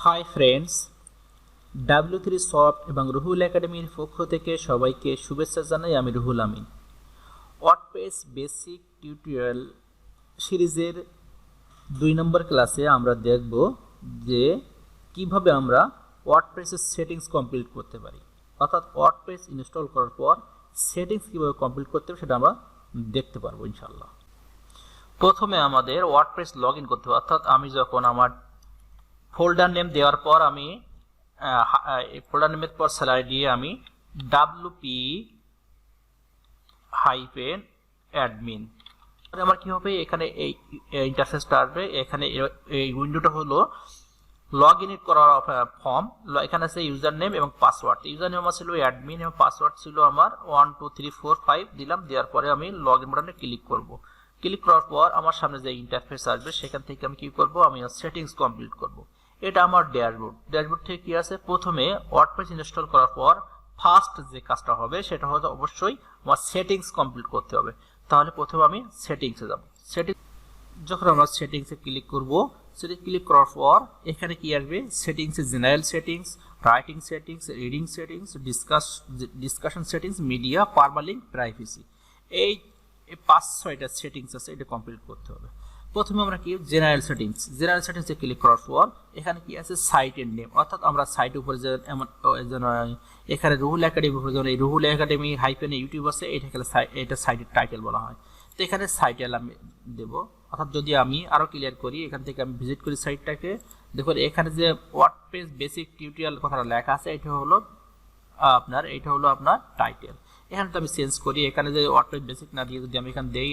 Hi friends, W3 soft এবং রুহুল একাডেমির পক্ষ থেকে সবাইকে শুভেচ্ছা জানাই। আমি Ruhul Amin. WordPress basic tutorial সিরিজের 2 নম্বর ক্লাসে আমরা দেখব যে কিভাবে আমরা ওয়ার্ডপ্রেসের সেটিংস কমপ্লিট করতে পারি, অর্থাৎ ওয়ার্ডপ্রেস ইনস্টল করার পর সেটিংস কিভাবে কমপ্লিট করতে হবে সেটা আমরা দেখতে পারবো ইনশাআল্লাহ। প্রথমে আমাদের ওয়ার্ডপ্রেস লগ ইন করতে হবে, অর্থাৎ আমি যখন আমার ফোল্ডার নেম দেওয়ার পর আমি ফোল্ডার নেমের পর স্যালারি দিয়ে আমি wp-admin আমার কি হবে, এখানে এই ইন্টারফেসটা আসবে। এখানে এই উইন্ডোটা হলো লগ ইন করার ফর্ম। এখানে আছে ইউজার নেম এবং পাসওয়ার্ড। ইউজার নেম আমার ছিল অ্যাডমিন এবং পাসওয়ার্ড ছিল আমার 12345 দিলাম। দেওয়ার পরে আমি লগ ইন বাটনে ক্লিক করব। ক্লিক করার পর আমার সামনে যে ইন্টারফেস আসবে সেখান থেকে আমি কি করব, আমি সেটিংস কমপ্লিট করব। এটা আমার ড্যাশবোর্ড। ড্যাশবোর্ড থেকে কি আছে, প্রথমে ওয়ার্ডপ্রেস ইনস্টল করার পর ফার্স্ট যে কাজটা হবে সেটা হলো অবশ্যই আমার সেটিংস কমপ্লিট করতে হবে। তাহলে প্রথমে আমি সেটিংসে যাব। যখন আমরা সেটিংসে ক্লিক করব, সেটিংস ক্লিক করার পর এখানে কি আসবে, সেটিংসে general settings, writing settings, reading settings, discussion settings, media, permalink, privacy. এই 5-6টা সেটিংস আছে, এটা কমপ্লিট করতে হবে। প্রথমে আমরা কি জেনারেল সেটিংসে ক্লিক করার পর এখানে কি আছে, সাইটের নেম, অর্থাৎ আমরা সাইটের উপরে যে এখানে রুহুল একাডেমি উপরে যেমন এই রুহুল একাডেমি হাইফেন ইউটিউব আছে, এটা সাইটের টাইটেল বলা হয়। তো এখানে সাইটেল আমি দেব, অর্থাৎ যদি আমি আরো ক্লিয়ার করি, এখান থেকে আমি ভিজিট করি সাইটটাকে, দেখুন এখানে যে ওয়ার্ডপ্রেস বেসিক টিউটোরিয়াল কথাটা লেখা আছে এটা হলো আপনার টাইটেল। এখানে তো আমি চেঞ্জ করি, এখানে যে ওয়ার্ডপ্রেস বেসিক না দিয়ে যদি আমি এখানে দেই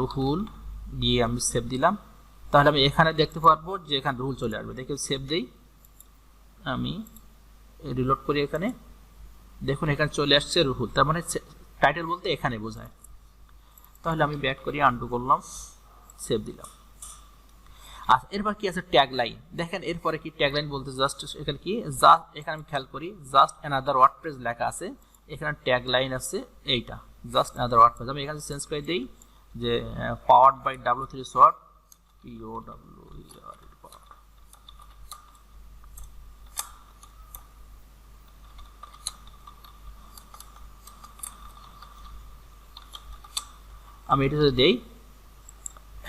রুহুল দিয়ে আমি সেভ দিলাম, তাহলে আমি এখানে দেখতে পারবো যে এখানে রুহুল চলে আসবে। দেখে সেভ দেই, আমি রিলোড করি, এখানে দেখুন এখানে চলে আসছে রুহুল, তার মানে টাইটেল বলতে এখানে বোঝায়। তাহলে আমি ব্যাক করি, আনডু করলাম, সেভ দিলাম। আর এরপর কি আছে, ট্যাগ লাইন। দেখেন এরপরে কি ট্যাগ লাইন বলতে জাস্ট এখানে কি এখানে আমি খেয়াল করি জাস্ট অ্যানাদার ওয়ার্ডপ্রেস লেখা আছে, এখানে ট্যাগ লাইন আছে এইটা জাস্ট অ্যানাদার ওয়ার্ডপ্রেস। আমি এখানে চেঞ্জ করে দেই যে পাওয়ার্ড বাই W3 সফট, আমি এটা যদি দেই,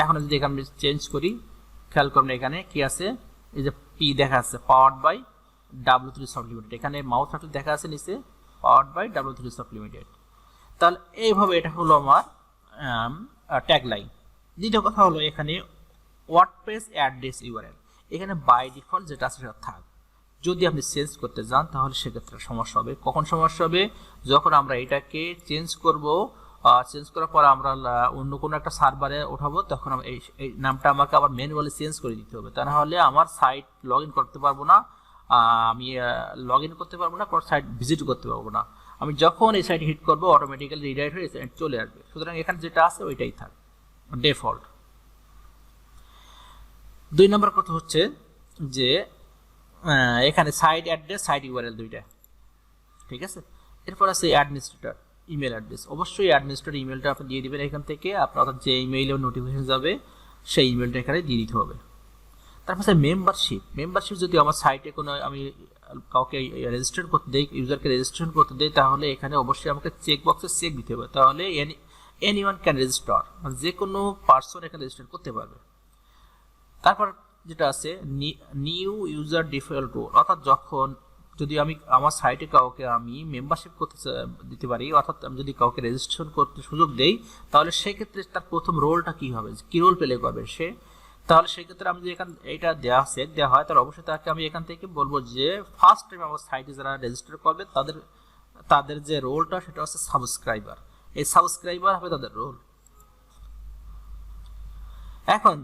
এখন যদি এখানে চেঞ্জ করি, খেয়াল করবেন এখানে কি আছে, এই যে পি দেখা আছে, powered by W3 soft limited. এখানে মাউস বাটন দেখা আছে নিচে, powered by W3 soft limited. তাহলে এইভাবে এটা হলো আমার ট্যাগ লাইন। দ্বিতীয় কথা হলো এখানে ওয়ার্ডপ্রেস অ্যাড্রেস ইউআরএল। এখানে বাই ডিফল্ট যেটা আছে সেটা থাক। যদি আপনি চেঞ্জ করতে যান তাহলে সেক্ষেত্রে সমস্যা হবে। কখন সমস্যা হবে, যখন আমরা এটাকে চেঞ্জ করব, চেঞ্জ করার পর আমরা অন্য কোনো একটা সার্ভারে উঠাবো, তখন এই নামটা আমাকে আবার ম্যানুয়ালি চেঞ্জ করে দিতে হবে। তা না হলে আমার সাইট লগ ইন করতে পারবো না, আমি লগ ইন করতে পারবো না, কোনো সাইট ভিজিট করতে পারবো না। আমি যখন এই সাইট হিট করবো অটোমেটিক্যালি রিডাইরেক্ট হয়ে সাইট চলে আসবে। সুতরাং এখানে যেটা আছে ওইটাই থাক ডিফল্ট। 2 নম্বর কথা হচ্ছে যে এখানে সাইট অ্যাড্রেস, সাইট ইউআরএল দুইটা ঠিক আছে। এরপর আছে অ্যাডমিনিস্ট্রেটর ইমেল অ্যাড্রেস। অবশ্যই অ্যাডমিনিস্ট্রেটর ইমেলটা আপনি দিয়ে দিবেন এখান থেকে, আপনার যে ইমেইলে নোটিফিকেশন যাবে সেই ইমেলটা এখানে দিয়ে দিতে হবে। তারপর আছে মেম্বারশিপ। যদি আমার সাইটে কোনো আমি কাউকে রেজিস্টার করতে দেই, ইউজারকে রেজিস্ট্রেশন করতে দেই, তাহলে এখানে অবশ্যই আমাকে চেক বক্সে চেক দিতে হবে। তাহলে এনিওয়ান ক্যান রেজিস্টার, যে কোনো পার্সন এখানে রেজিস্টার করতে পারবে। তারপর যেটা আছে নিউ ইউজার ডিফল্ট রোল, অর্থাৎ যদি আমি আমার সাইটে কাউকে আমি মেম্বারশিপ করতে দিতে পারি, অর্থাৎ আমি যদি কাউকে রেজিস্ট্রেশন করতে সুযোগ দেই, তাহলে সেক্ষেত্রে তার প্রথম রোলটা কি হবে, কি রোল প্লে করবে সে। তাহলে সেক্ষেত্রে আমি যদি এইটা সেট দেওয়া হয়, তাহলে অবশ্যই তাকে আমি এখান থেকে বলবো যে ফার্স্ট টাইম আমার সাইটে যারা রেজিস্টার করবে তাদের যে রোলটা সেটা হচ্ছে সাবস্ক্রাইবার। এই সাবস্ক্রাইবার হবে তাদের রোল। এখন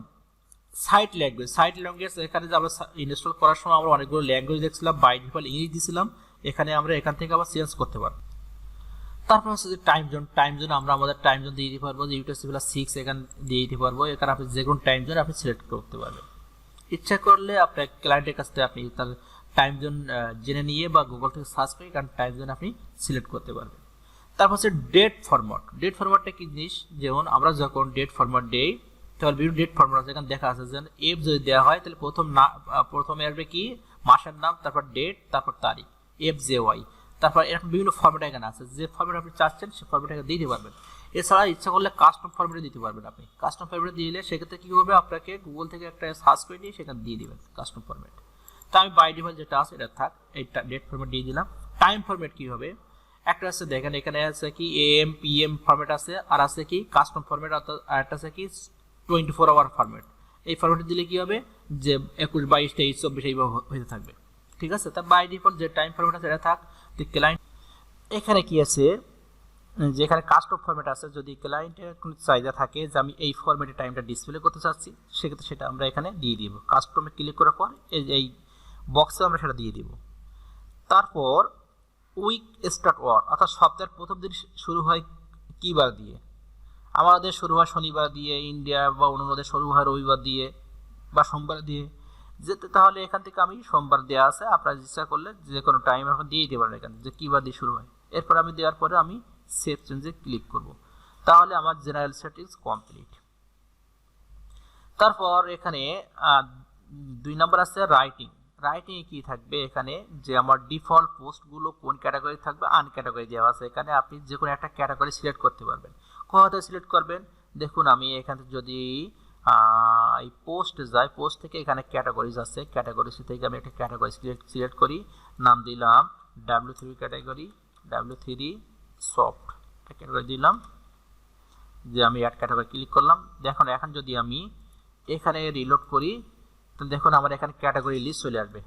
সাইট ল্যাঙ্গুয়েজ এখানে যে আমরা ইনস্টল করার সময় আমরা অনেকগুলো ল্যাঙ্গুয়েজ দেখছিলাম, বাই ডিফল্ট ইংলিশ দিয়েছিলাম, এখানে আমরা এখান থেকে আবার চেঞ্জ করতে পারবো। তারপর হচ্ছে যে টাইম জোন আমরা আমাদের টাইম জোন দিয়ে দিতে পারবো, যে UTC+6 এখানে দিয়ে দিতে পারবো। এখানে আপনি যে কোনো টাইম জোন আপনি সিলেক্ট করতে পারবেন। ইচ্ছা করলে আপনার ক্লায়েন্টের কাছ থেকে আপনি তার টাইম জোন জেনে নিয়ে বা গুগল থেকে সার্চ করে কারণ টাইম জোন আপনি সিলেক্ট করতে পারবেন। তারপর হচ্ছে ডেট ফরম্যাটটা কি জিনিস, যেমন আমরা যখন ডেট ফরম্যাট দেই তাহলে বিভিন্ন ডেট ফরম্যাট আছে, এখানে দেখা আছে যে এফ যদি দেওয়া হয় তাহলে প্রথমে আসবে কি মাসের নাম, তারপর ডেট, তারপর তারিখ, এফ জে ওয়াই, তারপর এরকম বিভিন্ন ফরম্যাট এখানে আছে, যে ফরম্যাট আপনি চাচ্ছেন সেই ফরম্যাট এখানে দিতে পারবেন। এছাড়া ইচ্ছা করলে কাস্টম ফরম্যাটে দিতে পারবেন। আপনি কাস্টম ফরম্যাটে দিলে সেক্ষেত্রে কি হবে, আপনাকে গুগল থেকে একটা সার্চ করে নিয়ে সেখানে দিয়ে দিবেন কাস্টম ফরম্যাট। তো আমি বাই ডিফল্ট যেটা আছে এটা থাক, এই ডেট ফরম্যাট দিয়ে দিলাম। টাইম ফরম্যাট কি হবে, একটা আছে দেখেন এখানে আছে কি এএম পিএম ফরম্যাট আছে, আর আছে কি কাস্টম ফরম্যাট, আর একটা আছে কি 24 আওয়ার ফরম্যাট। এই ফরম্যাটে দিলে কি হবে যে 21, 22, 23, 24 এইভাবে হতে থাকবে। ঠিক আছে, তা বাই ডিফল্ট যে টাইম ফরম্যাট আছে এটা থাক। তো ক্লায়েন্ট এখানে কি আছে, যেখানে কাস্টম ফরম্যাট আছে, যদি ক্লায়েন্টের কোনো চাহিদা থাকে যে আমি এই ফরম্যাটে টাইমটা ডিসপ্লে করতে চাচ্ছি, সেক্ষেত্রে সেটা আমরা এখানে দিয়ে দিব। কাস্টমে ক্লিক করার পর এই বক্সে আমরা সেটা দিয়ে দিব। তারপর উইক স্টার্ট ওয়ার, অর্থাৎ সপ্তাহের প্রথম দিন শুরু হয় কী বার দিয়ে, আমাদের শুরু হয় শনিবার দিয়ে, ইন্ডিয়া বা অন্যদের শুরু হয় রবিবার দিয়ে বা সোমবার দিয়ে যেতে, তাহলে এখান থেকে আমি সোমবার দেওয়া আছে, আপনারা ইচ্ছা করলে যে কোনো টাইম এখন দিয়ে দিতে পারেন এখানে যে কী বার দিয়ে শুরু হয়। এরপর আমি দেওয়ার পরে আমি সেভ চেঞ্জে ক্লিক করব, তাহলে আমার জেনারেল সেটিংস কমপ্লিট। তারপর এখানে 2 নম্বর আছে রাইটিং। রাইটিংয়ে কি থাকবে এখানে, যে আমার ডিফল্ট পোস্টগুলো কোন ক্যাটাগরি থাকবে, আনক্যাটাগরি দেওয়া আছে। এখানে আপনি যে কোনো একটা ক্যাটাগরি সিলেক্ট করতে পারবেন। কোথায় সিলেক্ট করবেন, দেখুন আমি এখানে যদি এই পোস্ট যাই, পোস্ট থেকে এখানে ক্যাটাগরিজ আছে, ক্যাটাগরিজ থেকে আমি একটা ক্যাটাগরি সিলেক্ট করি, নাম দিলাম W3 category, W3 soft category দিলাম, যে আমি অ্যাড ক্যাটাগরি ক্লিক করলাম। দেখুন এখন যদি আমি এখানে রিলোড করি, তাহলে দেখুন আমার এখানে ক্যাটাগরি লিস্ট চলে আসবে।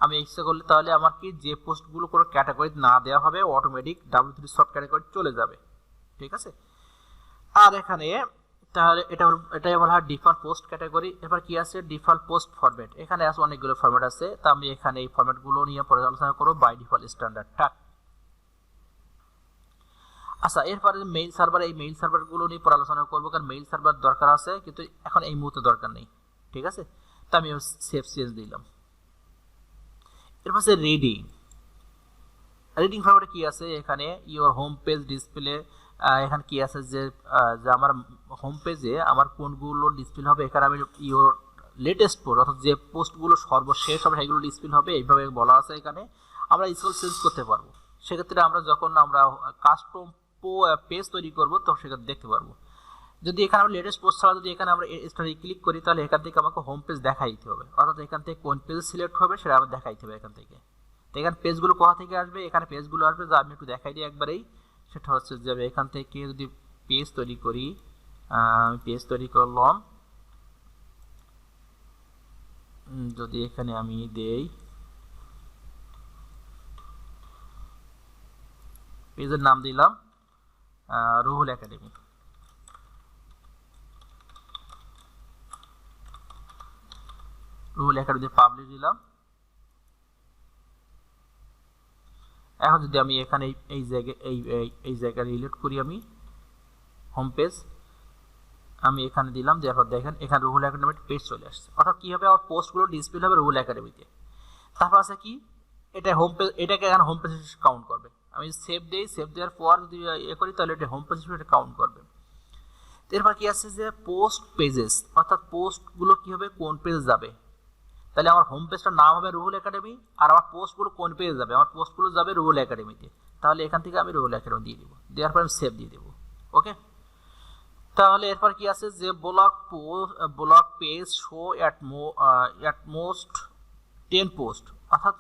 আমি ইচ্ছা করলে তাহলে আমার কি যে পোস্টগুলো কোনো ক্যাটাগরি না দেওয়া হবে অটোমেটিক W3 সফট ক্যাটাগরি চলে যাবে। ঠিক আছে, আর এখানে তাহলে এটাই বলা হয় ডিফল্ট পোস্ট ক্যাটাগরি। এবার কি আছে ডিফল্ট পোস্ট ফরম্যাট, এখানে আছে অনেকগুলো ফরম্যাট আছে, তা আমি এখানে এই ফরম্যাটগুলো নিয়ে পরে আলোচনা করব। বাই ডিফল্ট স্ট্যান্ডার্ড টাক। আচ্ছা, এরপরে মেইল সার্ভার, এই মেইল সার্ভারগুলো নিয়ে পরে আলোচনা করবো, কারণ মেইল সার্ভার দরকার আছে কিন্তু এখন এই মুহূর্তে দরকার নেই। ঠিক আছে, তা আমি সেভ চেঞ্জ দিলাম। এরপর আছে রিডিং। রিডিং ফরম্যাটে কি আছে, এখানে ইওর হোম পেজ ডিসপ্লে, এখানে কি আছে যে আমার হোম পেজে আমার কোনগুলো ডিসপ্লে হবে, এখানে আমি ইওর লেটেস্ট পোস্ট, অর্থাৎ যে পোস্টগুলো সর্বশেষ হবে সেগুলো ডিসপ্লে হবে, এইভাবে বলা আছে। এখানে আমরা স্কুল চেঞ্জ করতে পারবো। সেক্ষেত্রে আমরা যখন আমরা কাস্টম পেজ তৈরি করবো তখন সেখানে দেখতে পারবো। যদি এখানে আমরা লেটেস্ট পোস্ট ছাড়া যদি এখানে আমরা স্টাডি ক্লিক করি, তাহলে এখান থেকে আমাকে হোম পেজ দেখাইতে হবে, অর্থাৎ এখান থেকে কোন পেজ সিলেক্ট হবে সেটা আমার দেখাইতে হবে এখান থেকে। তো এখানে পেজগুলো কোথা থেকে আসবে, এখানে পেজগুলো আসবে, যা আমি একটু দেখাই দিই একবারেই। সেটা হচ্ছে যে এখান থেকে যদি পেজ তৈরি করি, আমি পেজ তৈরি করলাম, যদি এখানে আমি দেই পেজের নাম দিলাম Ruhul academy. Ruhul academy publish দিলাম। এখন যদি আমি এখানে এই জায়গায় রিলেট করি, আমি হোম পেজ আমি এখানে দিলাম, দেওয়ার পর দেখেন এখানে রুহুল একাডেমির পেজ চলে আসছে। অর্থাৎ কি হবে, আমার পোস্টগুলো ডিসপ্লে হবে রুহুল একাডেমিতে। তারপর আছে কি, এটা হোম পেজ, এটাকে এখানে হোম পেজ কাউন্ট করবে। আমি সেভ দিই, সেভ দেওয়ার পর যদি করি তাহলে এটা হোম পেজ হিসেবে কাউন্ট করবে। এরপর কি আছে যে পোস্ট পেজেস, অর্থাৎ পোস্টগুলো কি হবে কোন পেজ যাবে, তাহলে আমার হোম পেজটার নাম হবে রুহুল একাডেমি, আর আমার পোস্টগুলো কোন পেজে যাবে, আমার পোস্টগুলো যাবে রুহুল একাডেমিতে। তাহলে এখান থেকে আমি রুহুল একাডেমি দিয়ে দেবো, দেওয়ার পর আমি সেভ দিয়ে দেবো। ওকে, তাহলে এরপর কি আছে যে blog page show at most 10 post, অর্থাৎ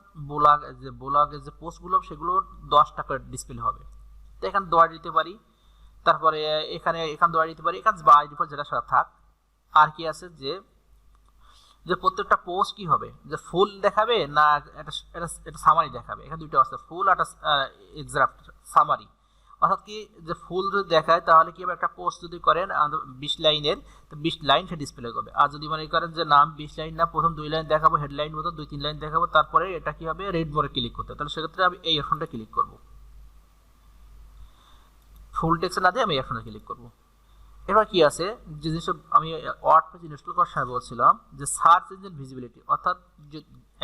ব্লগের যে পোস্টগুলো সেগুলো 10টা করে ডিসপ্লে হবে। তো এখানে 10 দিতে পারি, তারপরে এখানে 10 দিতে পারি, এখানে বাই ডিফল্ট যেটা সেটা থাক। আর কি আছে যে প্রত্যেকটা পোস্ট কি হবে, যে ফুল দেখাবে না এটা সামারি দেখাবে, এখানে দুটো আছে, ফুল আর এক্সাক্ট সামারি। অর্থাৎ কি যে ফুল যদি দেখায় তাহলে কি হবে, একটা পোস্ট যদি করেন 20 লাইনের, তো 20 লাইন সে ডিসপ্লে করবে। আর যদি মনে করেন যে নাম 20 লাইন না, প্রথম 2 লাইন দেখাবো, হেডলাইন মতো 2-3 লাইন দেখাবো, তারপরে এটা কি হবে রেড মোড়ে ক্লিক করতে, তাহলে সেক্ষেত্রে আমি এই অপশনটা ক্লিক করব, ফুল টেক্সট না দিয়ে আমি এই অপশনে ক্লিক করব। এবার কি আছে যে যেসব আমি ওয়ার্ডপ্রেস ইনস্টল করার সময় বলছিলাম যে সার্চ ইঞ্জিন ভিজিবিলিটি, অর্থাৎ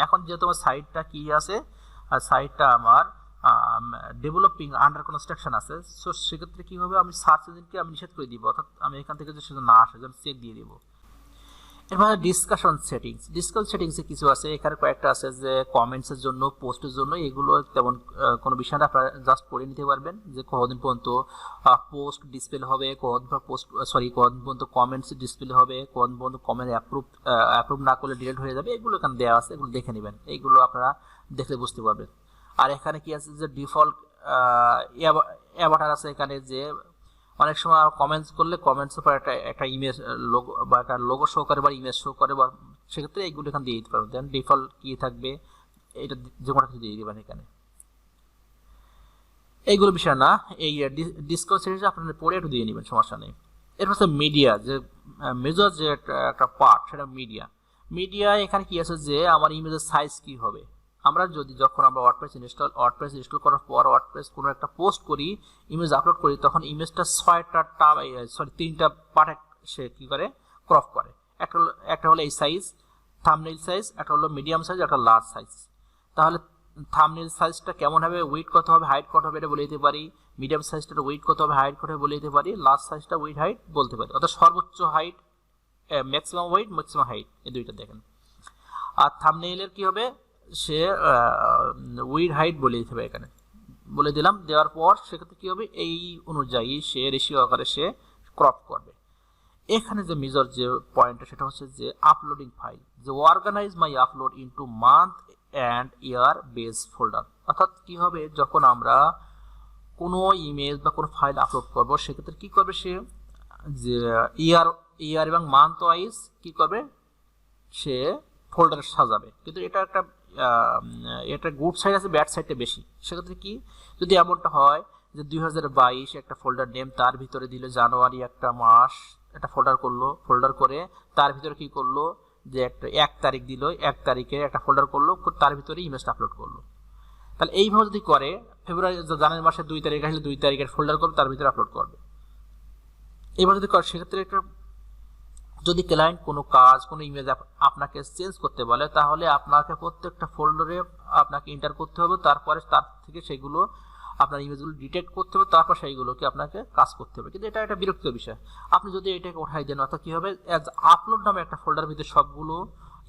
এখন যেহেতু আমার সাইটটা কি আছে, আর সাইটটা আমার ডেভেলপিং আন্ডার কনস্ট্রাকশন আছে, সো সেক্ষেত্রে কি হবে, আমি সার্চ ইঞ্জিনকে আমি নিষেধ করে দিব, অর্থাৎ আমি এখান থেকে যে সেটা না আসে যেন চেক দিয়ে দিব। এরপরে ডিসকাশন সেটিংসে কিছু আছে, এখানে কয়েকটা আছে যে কমেন্টসের জন্য, পোস্টের জন্য, এগুলো তেমন কোনো বিষয় না, আপনারা জাস্ট পড়ে নিতে পারবেন যে কতদিন পর্যন্ত পোস্ট ডিসপ্লে হবে, কতদিন পর্যন্ত কমেন্টস ডিসপ্লে হবে, কতদিন পর্যন্ত কমেন্ট অ্যাপ্রুভ না করলে ডিলিট হয়ে যাবে, এগুলো এখানে দেওয়া আছে, এগুলো দেখে নেবেন, এইগুলো আপনারা দেখলে বুঝতে পারবেন। আর এখানে কি আছে যে ডিফল্ট অ্যাভাটার আছে, এখানে যে অনেক সময় কমেন্টস করলে কমেন্টসের পর একটা ইমেজ লোগো বা একটা লোগো শো করে বা ইমেজ শো করে, বা সেক্ষেত্রে এইগুলো এখানে দিয়ে দিতে পারবেন। দেন ডিফল্ট কি থাকবে, এটা যে কোনো কিছু দিয়ে দিবেন এখানে, এইগুলো বিষয় না। এই ডিসকাস সিরিজ আপনারা পড়ে একটু দিয়ে নেবেন, সমস্যা নেই। এরপর হচ্ছে মিডিয়া, যে মেজর যে একটা পার্ট, সেটা মিডিয়া এখানে কি আছে যে আমার ইমেজের সাইজ কি হবে। আমরা যখন আমরা ওয়ার্ডপ্রেস ইনস্টল করার পর ওয়ার্ডপ্রেস কোনো একটা পোস্ট করি, ইমেজ আপলোড করি, তখন ইমেজটা 3টা পার্টে সে কি করে, ক্রপ করে। একটা হলো এই সাইজ, থাম্বনেইল সাইজ, একটা হলো মিডিয়াম সাইজ, একটা লার্জ সাইজ। তাহলে থাম্বনেইল সাইজটা কেমন হবে, উইডথ কত হবে, হাইট কত হবে, এটা বলে দিতে পারি। মিডিয়াম সাইজটার উইডথ কত হবে, হাইট কত হবে বলে দিতে পারি। লার্জ সাইজটা উইডথ হাইট বলতে পারি, অর্থাৎ সর্বোচ্চ height, maximum width, maximum height, এই দুইটা দেখেন। আর থাম্বনেইলের কি হবে, সে উইড হাইট বলে দিতে হবে, এখানে বলে দিলাম। দেওয়ার পর সেক্ষেত্রে কি হবে, এই অনুযায়ী সে রেশিও আকারে সে ক্রপ করবে। এখানে যে মেজর যে পয়েন্টটা, সেটা হচ্ছে যে আপলোডিং ফাইল, যে organize my upload into month and year base folder. অর্থাৎ কি হবে, যখন আমরা কোনো ইমেজ বা কোনো ফাইল আপলোড করব, সেক্ষেত্রে কি করবে সে, যে ইয়ার এবং মান্থ ওয়াইজ কি করবে, সে ফোল্ডার সাজাবে। কিন্তু এটা গুড সাইড আছে, ব্যাড সাইডটা বেশি। সেক্ষেত্রে কি, যদি এমনটা হয় যে 2022 একটা ফোল্ডার নেম, তার ভিতরে দিল জানুয়ারি একটা মাস, একটা ফোল্ডার করে তার ভিতরে কি করলো, যে একটা 1 তারিখ দিল, 1 তারিখে একটা ফোল্ডার করলো, তার ভিতরে ইমেজটা আপলোড করলো। তাহলে এইভাবে যদি করে, জানুয়ারি মাসের 2 তারিখ আসলে 2 তারিখের ফোল্ডার করবে, তার ভিতরে আপলোড করবে। এইভাবে যদি করে, সেক্ষেত্রে একটা, যদি ক্লায়েন্ট কোনো কাজ, কোনো ইমেজ আপনাকে চেঞ্জ করতে বলে, তাহলে আপনাকে প্রত্যেকটা ফোল্ডারে আপনাকে এন্টার করতে হবে, তারপরে তার থেকে সেগুলো আপনার ইমেজগুলো ডিটেক্ট করতে হবে, তারপর সেইগুলোকে আপনাকে কাজ করতে হবে। কিন্তু এটা একটা বিরক্তির বিষয়। আপনি যদি এটাকে উঠাই দেন, অর্থাৎ কি হবে, অ্যাজ আপলোড নামে একটা ফোল্ডারের ভিতরে সবগুলো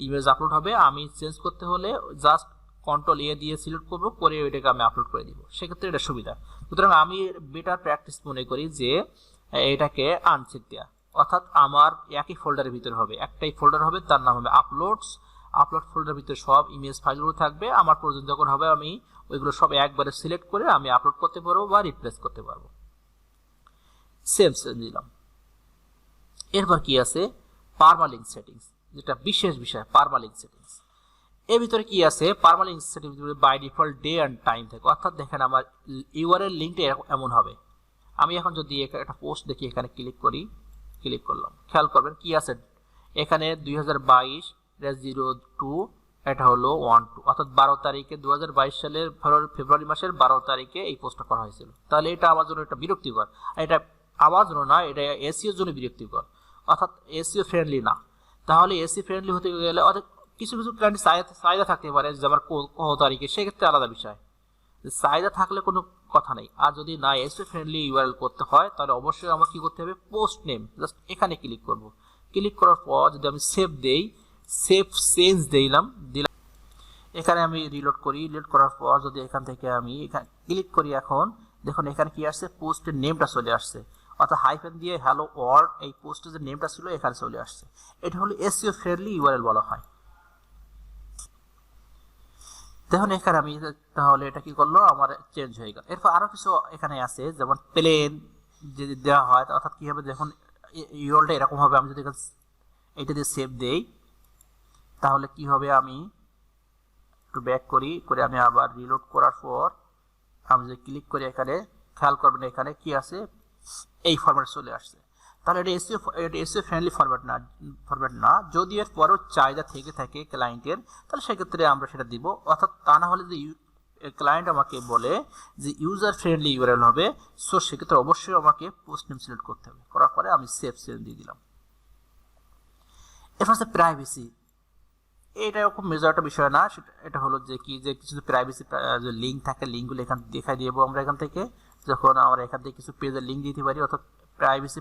ইমেজ আপলোড হবে, আমি চেঞ্জ করতে হলে জাস্ট কন্ট্রোল এ দিয়ে সিলেক্ট করবো, করে ওইটাকে আমি আপলোড করে দিব। সেক্ষেত্রে এটা সুবিধা। সুতরাং আমি বেটার প্র্যাকটিস মনে করি যে এটাকে আনচেক দেওয়া, অর্থাৎ আমার একই ফোল্ডারের ভিতরে হবে, একটাই ফোল্ডার হবে, তার নাম হবে আপলোড ফোল্ডারের ভিতরে সব ইমেজ ফাইলগুলো থাকবে। আমার প্রয়োজন যখন হবে, আমি ওইগুলো সব একবারে সিলেক্ট করে আমি আপলোড করতে পারবো বা রিপ্লেস করতে পারবো। সেভ দিলাম। এরপর কি আছে, পারমালিঙ্ক সেটিংস, যেটা বিশেষ বিষয়, পারমালিঙ্ক সেটিংস। এর ভিতরে কি আছে, permalink settings by default day and time থাকে। অর্থাৎ দেখেন, আমার ইউআরএল লিঙ্কটা এমন হবে। আমি এখন যদি একটা পোস্ট দেখি, এখানে ক্লিক করলাম, খেয়াল করবেন কি আছে এখানে, 2022-02, এটা হলো 12, অর্থাৎ 12 তারিখে 2022 সালের ফেব্রুয়ারি মাসের 12 তারিখে এই পোস্টটা করা হয়েছিল। তাহলে এটা আমার জন্য একটা বিরক্তিকর, এটা আমার জন্য না, এটা এসইওর জন্য বিরক্তিকর, অর্থাৎ এসইও ফ্রেন্ডলি না। তাহলে এসইও ফ্রেন্ডলি হতে গেলে অর্থাৎ কিছু ক্লায়েন্ট চাহিদা থাকতে পারে যে আমার কত তারিখে, সেক্ষেত্রে আলাদা বিষয়, চাহিদা থাকলে কোনো কথা নেই। আর যদি না এসইও ফ্রেন্ডলি ইউআরএল করতে হয়, তাহলে অবশ্যই আমার কি করতে হবে, পোস্ট নেম, জাস্ট এখানে ক্লিক করব। ক্লিক করার পর যদি আমি সেভ দেই, সেভ চেঞ্জ দিলাম, এখানে আমি রিলোড করার পর যদি এখান থেকে আমি এখানে ক্লিক করি, এখন দেখুন এখানে কি আসছে, পোস্টের নেমটা চলে আসছে, অর্থাৎ হাইফেন দিয়ে হ্যালো ওয়ার্ল্ড, এই পোস্টের যে নেমটা ছিল এখানে চলে আসছে। এটা হলো এসইও ফ্রেন্ডলি ইউআরএল বলা হয়। দেখুন এখানে আমি, তাহলে এটা কি করলো, আমার চেঞ্জ হয়ে গেল। এরপর আরো কিছু এখানে আছে, যেমন প্লেন যদি দেওয়া হয়, অর্থাৎ কি হবে, যখন ইউআরএলটা এরকম হবে, আমি যদি এটা দিয়ে সেভ দেই, তাহলে কি হবে, আমি একটু ব্যাক করে আমি আবার রিলোড করার পর আমি যদি ক্লিক করি, এখানে খেয়াল করবেন এখানে কি আছে, এই ফরম্যাট চলে আসছে। তাহলে এটা এসইও ফ্রেন্ডলি ফরম্যাট না। যদি এর পরেও চাহিদা থেকে থাকে ক্লায়েন্টের, তাহলে সেক্ষেত্রে আমরা সেটা দিব। অর্থাৎ তা না হলে যদি ক্লায়েন্ট আমাকে বলে যে ইউজার ফ্রেন্ডলি ইউআরএল হবে, সো সেক্ষেত্রে অবশ্যই আমাকে পোস্ট নেম সিলেক্ট করতে হবে। করার পরে আমি সেভ দিয়ে দিলাম। এরপর হচ্ছে প্রাইভেসি। এটা খুব মেজর একটা বিষয় না, এটা হলো যে কি যে কিছু প্রাইভেসি যে লিঙ্ক থাকে লিঙ্কগুলো এখান দেখাই দিব আমরা এখান থেকে, যখন আমরা এখান থেকে কিছু পেজের লিঙ্ক দিতে পারি অর্থাৎ প্রাইভেসি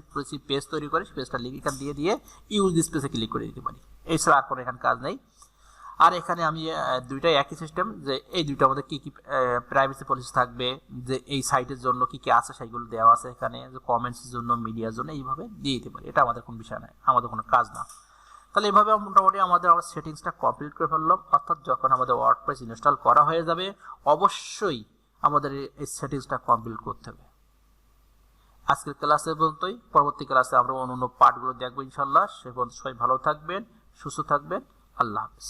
পেজ তৈরি করে পেজটা লিঙ্ক এখান দিয়ে ইউজ দিস পেজে ক্লিক করে দিতে পারি। এছাড়া আর কোনো এখানে কাজ নেই। আর এখানে আমি দুইটাই একই সিস্টেম, যে এই দুইটার মধ্যে কী কী প্রাইভেসি পলিসি থাকবে, যে এই সাইটের জন্য কী কী আছে সেইগুলো দেওয়া আছে এখানে, যে কমেন্টসের জন্য মিডিয়ার জন্য এইভাবে দিয়ে দিতে পারি। এটা আমাদের কোনো বিষয় নয়, আমাদের কোনো কাজ না। তাহলে এইভাবে মোটামুটি আমাদের সেটিংসটা কমপ্লিট করে ফেললাম। অর্থাৎ যখন আমাদের ওয়ার্ডপ্রেস ইনস্টল করা হয়ে যাবে অবশ্যই আমাদের এই সেটিংসটা কমপ্লিট করতে হবে। আজকের ক্লাসে পর্যন্তই, পরবর্তী ক্লাসে আমরা অন্য পার্টগুলো দেখবো ইনশাল্লাহ। সে পর্যন্ত সবাই ভালো থাকবেন, সুস্থ থাকবেন। আল্লাহ হাফেজ।